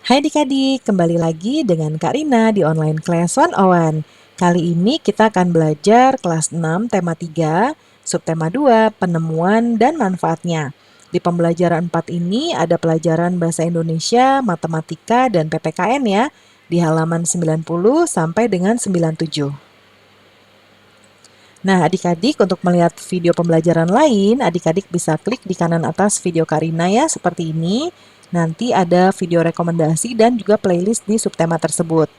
Hai adik-adik, kembali lagi dengan Kak Rina di online class 101. Kali ini kita akan belajar kelas 6 tema 3, subtema 2, penemuan dan manfaatnya. Di pembelajaran 4 ini ada pelajaran bahasa Indonesia, matematika, dan PPKN ya, di halaman 90 sampai dengan 97. Nah, adik-adik untuk melihat video pembelajaran lain, adik-adik bisa klik di kanan atas video Karina ya, seperti ini. Nanti ada video rekomendasi dan juga playlist di subtema tersebut.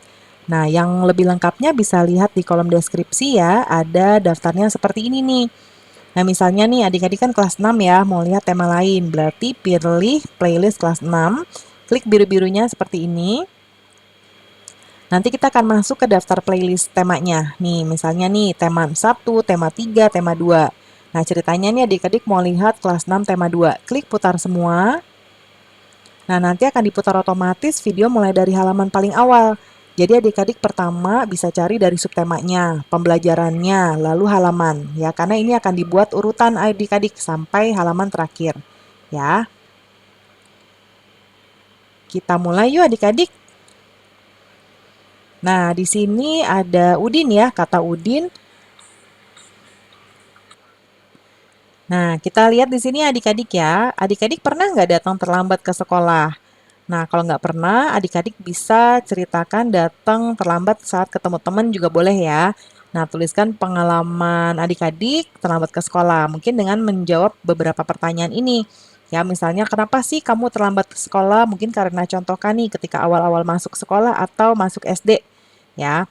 Nah, yang lebih lengkapnya bisa lihat di kolom deskripsi ya, ada daftarnya seperti ini nih. Nah, misalnya nih adik-adik kan kelas 6 ya, mau lihat tema lain, berarti pilih playlist kelas 6, klik biru-birunya seperti ini. Nanti kita akan masuk ke daftar playlist temanya. Nih, misalnya nih tema 1, tema 3, tema 2. Nah, ceritanya nih adik-adik mau lihat kelas 6 tema 2. Klik putar semua. Nah, nanti akan diputar otomatis video mulai dari halaman paling awal. Jadi adik-adik pertama bisa cari dari subtemanya, pembelajarannya, lalu halaman. Ya, karena ini akan dibuat urutan adik-adik sampai halaman terakhir. Ya, kita mulai yuk adik-adik. Nah, di sini ada Udin ya, kata Udin. Nah, kita lihat di sini adik-adik ya. Adik-adik pernah nggak datang terlambat ke sekolah? Nah, kalau nggak pernah, adik-adik bisa ceritakan datang terlambat saat ketemu teman juga boleh ya. Nah, tuliskan pengalaman adik-adik terlambat ke sekolah. Mungkin dengan menjawab beberapa pertanyaan ini. Ya, misalnya kenapa sih kamu terlambat ke sekolah? Mungkin karena contohkan nih ketika awal-awal masuk sekolah atau masuk SD. Ya,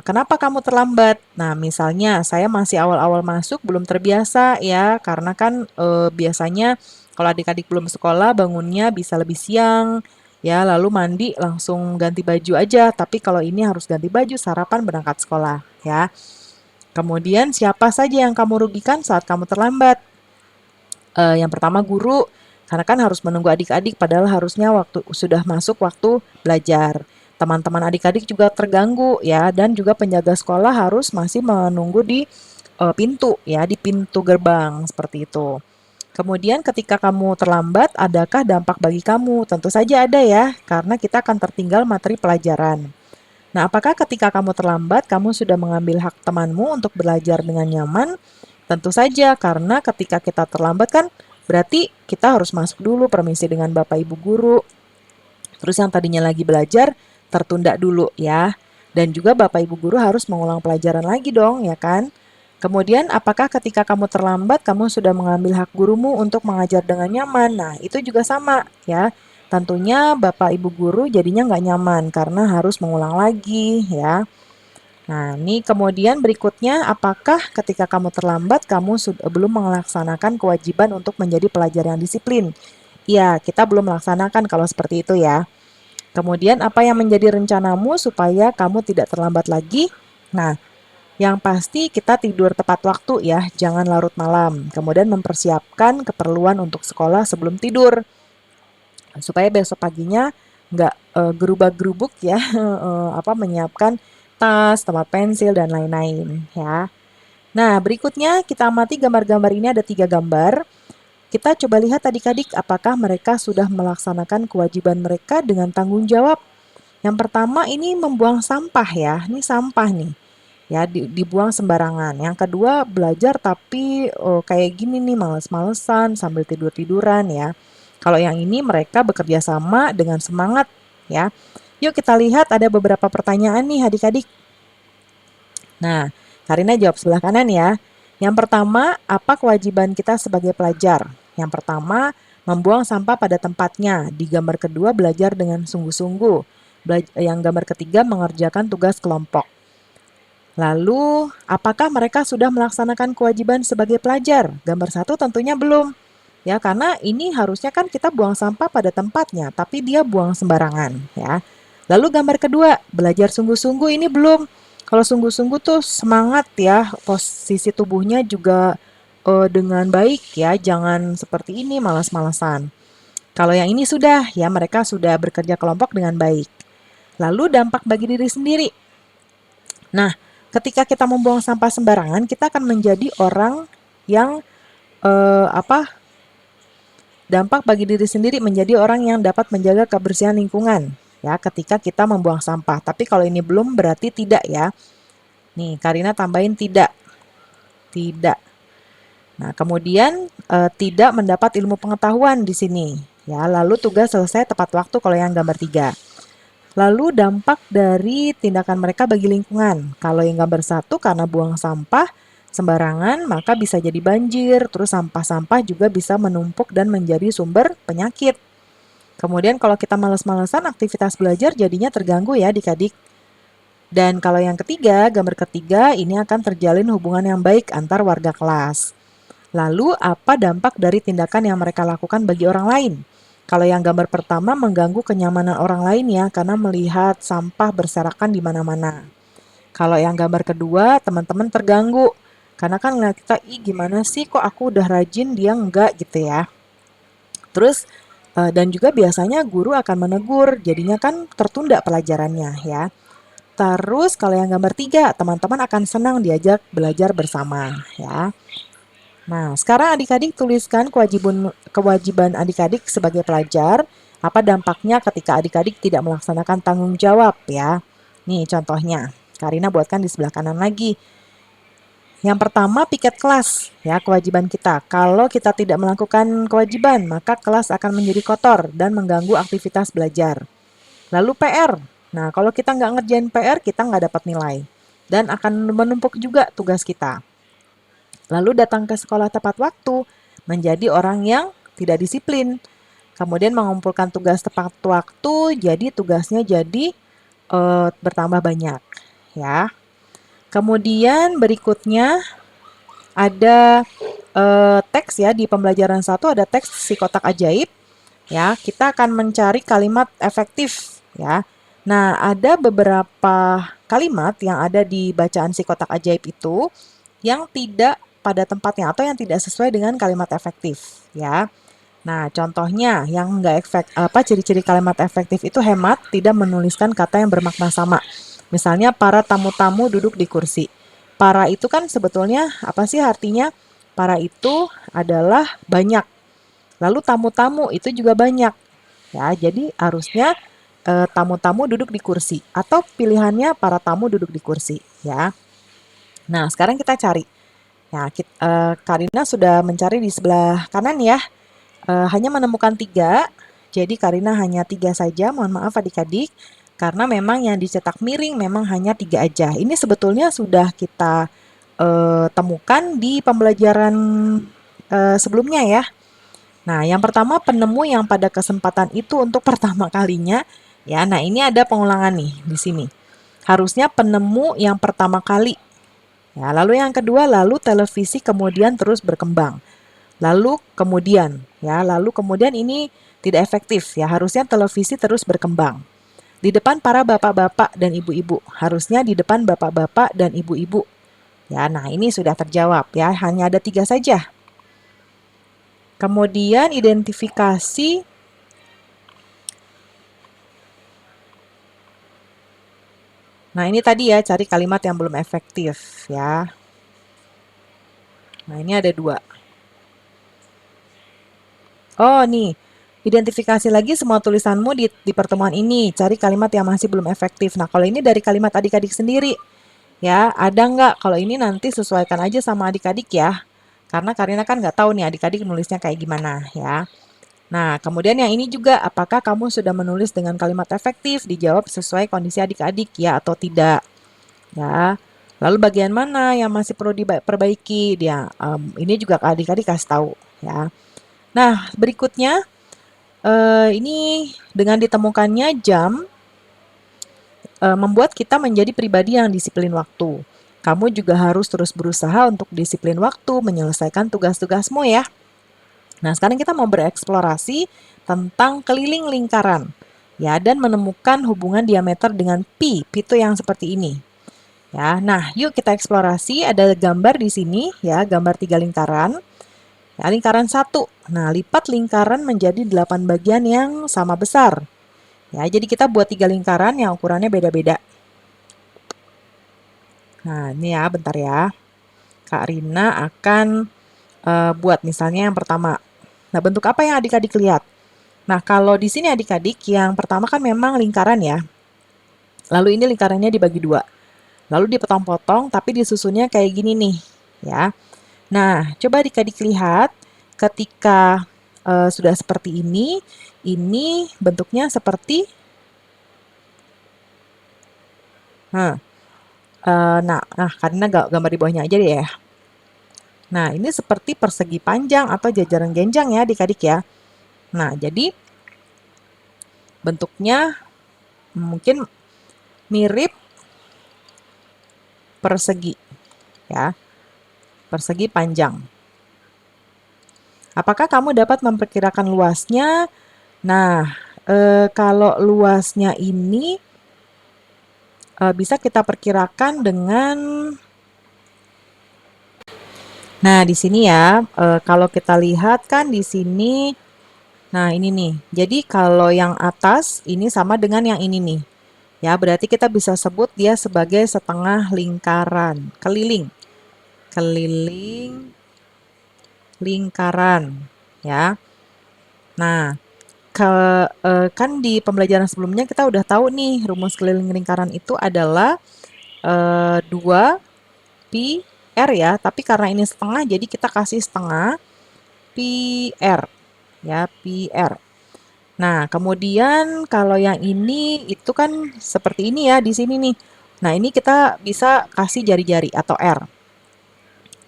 kenapa kamu terlambat? Nah, misalnya saya masih awal-awal masuk belum terbiasa ya, karena kan, biasanya kalau adik-adik belum sekolah bangunnya bisa lebih siang, ya, lalu mandi langsung ganti baju aja, tapi kalau ini harus ganti baju, sarapan, berangkat sekolah, ya. Kemudian siapa saja yang kamu rugikan saat kamu terlambat? Yang pertama guru, karena kan harus menunggu adik-adik padahal harusnya waktu sudah masuk waktu belajar. Teman-teman adik-adik juga terganggu ya, dan juga penjaga sekolah harus masih menunggu di pintu ya, di pintu gerbang seperti itu. Kemudian ketika kamu terlambat, adakah dampak bagi kamu? Tentu saja ada ya, karena kita akan tertinggal materi pelajaran. Nah, apakah ketika kamu terlambat, kamu sudah mengambil hak temanmu untuk belajar dengan nyaman? Tentu saja, karena ketika kita terlambat kan berarti kita harus masuk dulu permisi dengan Bapak Ibu guru. Terus yang tadinya lagi belajar tertunda dulu ya. Dan juga Bapak Ibu guru harus mengulang pelajaran lagi dong, ya kan? Kemudian apakah ketika kamu terlambat kamu sudah mengambil hak gurumu untuk mengajar dengan nyaman? Nah, itu juga sama ya. Tentunya Bapak Ibu guru jadinya nggak nyaman karena harus mengulang lagi ya. Nah, ini kemudian berikutnya, apakah ketika kamu terlambat, kamu sudah belum melaksanakan kewajiban untuk menjadi pelajar yang disiplin? Iya, kita belum melaksanakan kalau seperti itu ya. Kemudian, apa yang menjadi rencanamu supaya kamu tidak terlambat lagi? Nah, yang pasti kita tidur tepat waktu ya, jangan larut malam. Kemudian mempersiapkan keperluan untuk sekolah sebelum tidur, supaya besok paginya nggak gerubak-gerubuk ya, menyiapkan tas, tempat pensil, dan lain-lain ya. Nah, berikutnya kita amati gambar-gambar ini ada 3 gambar. Kita coba lihat adik-adik apakah mereka sudah melaksanakan kewajiban mereka dengan tanggung jawab. Yang pertama ini membuang sampah ya, ini sampah nih. Ya, dibuang sembarangan. Yang kedua belajar tapi kayak gini nih males-malesan sambil tidur-tiduran ya. Kalau yang ini mereka bekerja sama dengan semangat ya. Yuk kita lihat ada beberapa pertanyaan nih adik-adik. Nah, Karina jawab sebelah kanan ya. Yang pertama, apa kewajiban kita sebagai pelajar? Yang pertama, membuang sampah pada tempatnya. Di gambar kedua, belajar dengan sungguh-sungguh. Yang gambar ketiga, mengerjakan tugas kelompok. Lalu, apakah mereka sudah melaksanakan kewajiban sebagai pelajar? Gambar satu tentunya belum. Ya, karena ini harusnya kan kita buang sampah pada tempatnya, tapi dia buang sembarangan, ya. Lalu gambar kedua, belajar sungguh-sungguh ini belum. Kalau sungguh-sungguh tuh semangat ya, posisi tubuhnya juga dengan baik ya, jangan seperti ini malas-malasan. Kalau yang ini sudah, ya mereka sudah bekerja kelompok dengan baik. Lalu dampak bagi diri sendiri. Nah, ketika kita membuang sampah sembarangan, kita akan menjadi orang yang eh, apa Dampak bagi diri sendiri menjadi orang yang dapat menjaga kebersihan lingkungan ya ketika kita membuang sampah. Tapi kalau ini belum berarti tidak ya. Nih, Karina tambahin tidak. Tidak. Nah, kemudian tidak mendapat ilmu pengetahuan di sini. Ya, lalu tugas selesai tepat waktu kalau yang gambar 3. Lalu dampak dari tindakan mereka bagi lingkungan. Kalau yang gambar 1 karena buang sampah sembarangan, maka bisa jadi banjir, terus sampah-sampah juga bisa menumpuk dan menjadi sumber penyakit. Kemudian kalau kita males-malesan, aktivitas belajar jadinya terganggu ya adik-adik. Dan kalau yang ketiga, gambar ketiga, ini akan terjalin hubungan yang baik antar warga kelas. Lalu apa dampak dari tindakan yang mereka lakukan bagi orang lain? Kalau yang gambar pertama mengganggu kenyamanan orang lain ya, karena melihat sampah berserakan di mana-mana. Kalau yang gambar kedua, teman-teman terganggu. Karena kan ngeliat kita, ih gimana sih kok aku udah rajin, dia enggak gitu ya. Terus, dan juga biasanya guru akan menegur, jadinya kan tertunda pelajarannya ya. Terus kalau yang gambar 3, teman-teman akan senang diajak belajar bersama ya. Nah, sekarang adik-adik tuliskan kewajiban adik-adik sebagai pelajar. Apa dampaknya ketika adik-adik tidak melaksanakan tanggung jawab ya. Nih contohnya, Karina buatkan di sebelah kanan lagi. Yang pertama, piket kelas ya, kewajiban kita. Kalau kita tidak melakukan kewajiban, maka kelas akan menjadi kotor dan mengganggu aktivitas belajar. Lalu PR. Nah, kalau kita nggak ngerjain PR, kita nggak dapat nilai. Dan akan menumpuk juga tugas kita. Lalu datang ke sekolah tepat waktu, menjadi orang yang tidak disiplin. Kemudian mengumpulkan tugas tepat waktu, jadi tugasnya jadi bertambah banyak. Ya. Kemudian berikutnya ada teks ya, di pembelajaran 1 ada teks si kotak ajaib. Ya, kita akan mencari kalimat efektif ya. Nah, ada beberapa kalimat yang ada di bacaan si kotak ajaib itu yang tidak pada tempatnya atau yang tidak sesuai dengan kalimat efektif ya. Nah, contohnya yang enggak ciri-ciri kalimat efektif itu hemat, tidak menuliskan kata yang bermakna sama. Misalnya para tamu-tamu duduk di kursi. Para itu kan sebetulnya apa sih artinya? Para itu adalah banyak. Lalu tamu-tamu itu juga banyak. Ya, jadi harusnya tamu-tamu duduk di kursi atau pilihannya para tamu duduk di kursi ya. Nah, sekarang kita cari. Nah, Karina sudah mencari di sebelah kanan ya. Hanya menemukan 3, jadi Karina hanya 3 saja. Mohon maaf adik-adik, karena memang yang dicetak miring memang hanya 3 aja. Ini sebetulnya sudah kita temukan di pembelajaran sebelumnya ya. Nah, yang pertama penemu yang pada kesempatan itu untuk pertama kalinya ya. Nah, ini ada pengulangan nih di sini. Harusnya penemu yang pertama kali. Ya, lalu yang kedua, lalu televisi kemudian terus berkembang. Lalu kemudian ini tidak efektif ya, harusnya televisi terus berkembang. Di depan para bapak-bapak dan ibu-ibu, harusnya di depan bapak-bapak dan ibu-ibu. Ya, nah ini sudah terjawab ya, hanya ada 3 saja. Kemudian identifikasi. Nah, ini tadi ya, cari kalimat yang belum efektif ya. Nah, ini ada 2. Oh, nih. Identifikasi lagi semua tulisanmu di pertemuan ini. Cari kalimat yang masih belum efektif. Nah, kalau ini dari kalimat adik-adik sendiri. Ya, ada nggak? Kalau ini nanti sesuaikan aja sama adik-adik ya. Karena Karina kan nggak tahu nih adik-adik nulisnya kayak gimana ya. Nah, kemudian yang ini juga, apakah kamu sudah menulis dengan kalimat efektif? Dijawab sesuai kondisi adik-adik ya atau tidak. Ya. Lalu bagian mana yang masih perlu diperbaiki? Dia, ini juga adik-adik kasih tahu ya. Nah, berikutnya ini dengan ditemukannya jam membuat kita menjadi pribadi yang disiplin waktu. Kamu juga harus terus berusaha untuk disiplin waktu, menyelesaikan tugas-tugasmu ya. Nah, sekarang kita mau bereksplorasi tentang keliling lingkaran ya dan menemukan hubungan diameter dengan pi. Pi itu yang seperti ini. Ya, nah, yuk kita eksplorasi. Ada gambar di sini ya, gambar 3 lingkaran. Ya, lingkaran 1. Nah, lipat lingkaran menjadi 8 bagian yang sama besar. Ya, jadi kita buat 3 lingkaran yang ukurannya beda-beda. Nah, ini ya, bentar ya. Kak Rina akan buat misalnya yang pertama. Nah, bentuk apa yang adik-adik lihat? Nah, kalau di sini adik-adik yang pertama kan memang lingkaran ya. Lalu ini lingkarannya dibagi dua. Lalu dipotong-potong tapi disusunnya kayak gini nih, ya. Nah, coba adik-adik lihat ketika sudah seperti ini bentuknya seperti nah, karena gambar di bawahnya aja deh ya. Nah, ini seperti persegi panjang atau jajaran genjang ya adik-adik ya. Nah, jadi bentuknya mungkin mirip persegi ya, persegi panjang. Apakah kamu dapat memperkirakan luasnya? Nah, kalau luasnya ini bisa kita perkirakan dengan nah, di sini ya, kalau kita lihat kan di sini, nah ini nih. Jadi kalau yang atas ini sama dengan yang ini nih. Ya, berarti kita bisa sebut dia sebagai setengah lingkaran, keliling. Keliling lingkaran, ya. Nah, kan di pembelajaran sebelumnya kita udah tahu nih rumus keliling lingkaran itu adalah 2 pi r ya, tapi karena ini setengah jadi kita kasih setengah pi r ya, pi r. Nah, kemudian kalau yang ini itu kan seperti ini ya di sini nih. Nah, ini kita bisa kasih jari-jari atau r.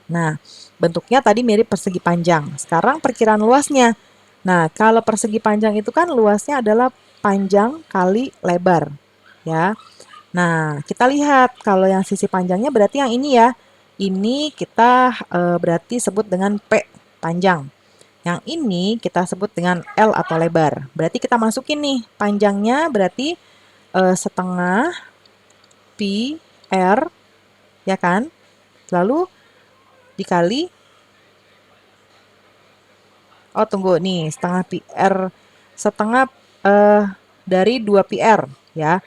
Nah, bentuknya tadi mirip persegi panjang. Sekarang perkiraan luasnya. Nah, kalau persegi panjang itu kan luasnya adalah panjang kali lebar, ya. Nah, kita lihat kalau yang sisi panjangnya berarti yang ini ya. Ini kita berarti sebut dengan P panjang. Yang ini kita sebut dengan L atau lebar. Berarti kita masukin nih panjangnya berarti setengah pi r ya kan? Lalu dikali tunggu nih setengah pi r setengah dari 2 pi r ya.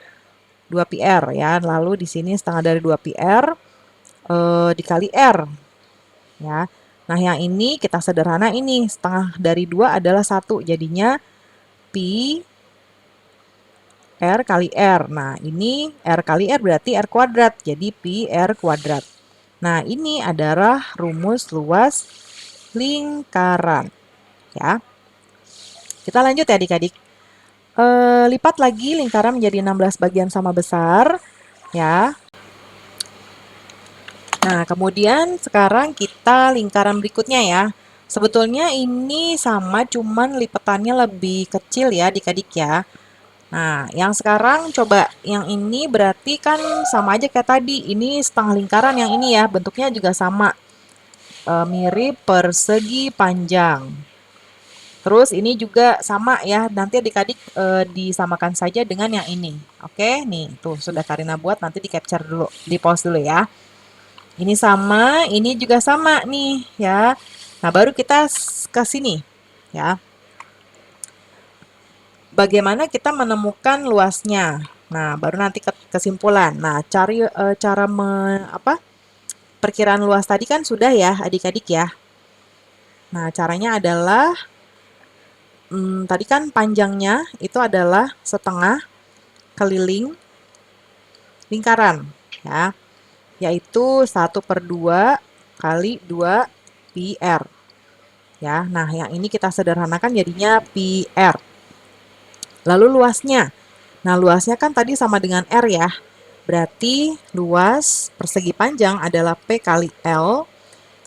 2 pi r ya. Lalu di sini setengah dari 2 pi r dikali r ya. Nah, yang ini kita sederhana ini setengah dari 2 adalah 1 jadinya pi r kali r. Nah, ini r kali r berarti r kuadrat jadi pi r kuadrat. Nah, ini adalah rumus luas lingkaran ya. Kita lanjut ya adik-adik. Lipat lagi lingkaran menjadi 16 bagian sama besar ya. Nah, kemudian sekarang kita lingkaran berikutnya ya. Sebetulnya ini sama, cuman lipatannya lebih kecil ya adik-adik ya. Nah, yang sekarang coba yang ini berarti kan sama aja kayak tadi. Ini setengah lingkaran yang ini ya, bentuknya juga sama. Mirip persegi panjang. Terus ini juga sama ya, nanti adik-adik disamakan saja dengan yang ini. Oke, nih tuh sudah Karina buat, nanti di capture dulu, di pause dulu ya. Ini sama, ini juga sama nih ya. Nah, baru kita ke sini ya. Bagaimana kita menemukan luasnya? Nah, baru nanti kesimpulan. Nah, cari cara perkiraan luas tadi kan sudah ya, adik-adik ya. Nah, caranya adalah tadi kan panjangnya itu adalah setengah keliling lingkaran ya. Yaitu 1/2 kali 2 pi r. Ya, nah yang ini kita sederhanakan jadinya pi r. Lalu luasnya. Nah, luasnya kan tadi sama dengan r ya. Berarti luas persegi panjang adalah P kali L.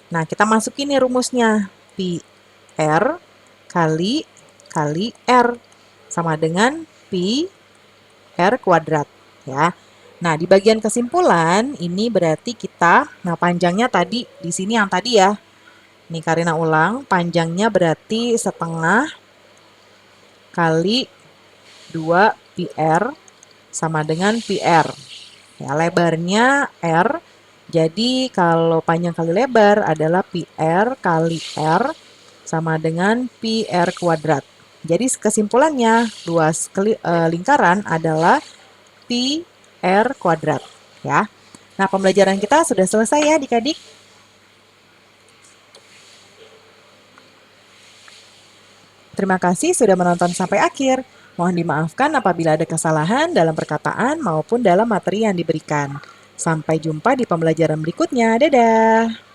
Nah, kita masukin nih rumusnya. Pi r kali r sama dengan pi r kuadrat ya. Nah, di bagian kesimpulan ini berarti nah panjangnya tadi di sini yang tadi ya. Nih Karina ulang, panjangnya berarti setengah kali 2 pi r sama dengan pi r. Ya, lebarnya r. Jadi kalau panjang kali lebar adalah pi r kali r sama dengan pi r kuadrat. Jadi kesimpulannya luas lingkaran adalah pi r kuadrat ya. Nah, pembelajaran kita sudah selesai ya adik-adik. Terima kasih sudah menonton sampai akhir. Mohon dimaafkan apabila ada kesalahan dalam perkataan maupun dalam materi yang diberikan. Sampai jumpa di pembelajaran berikutnya. Dadah!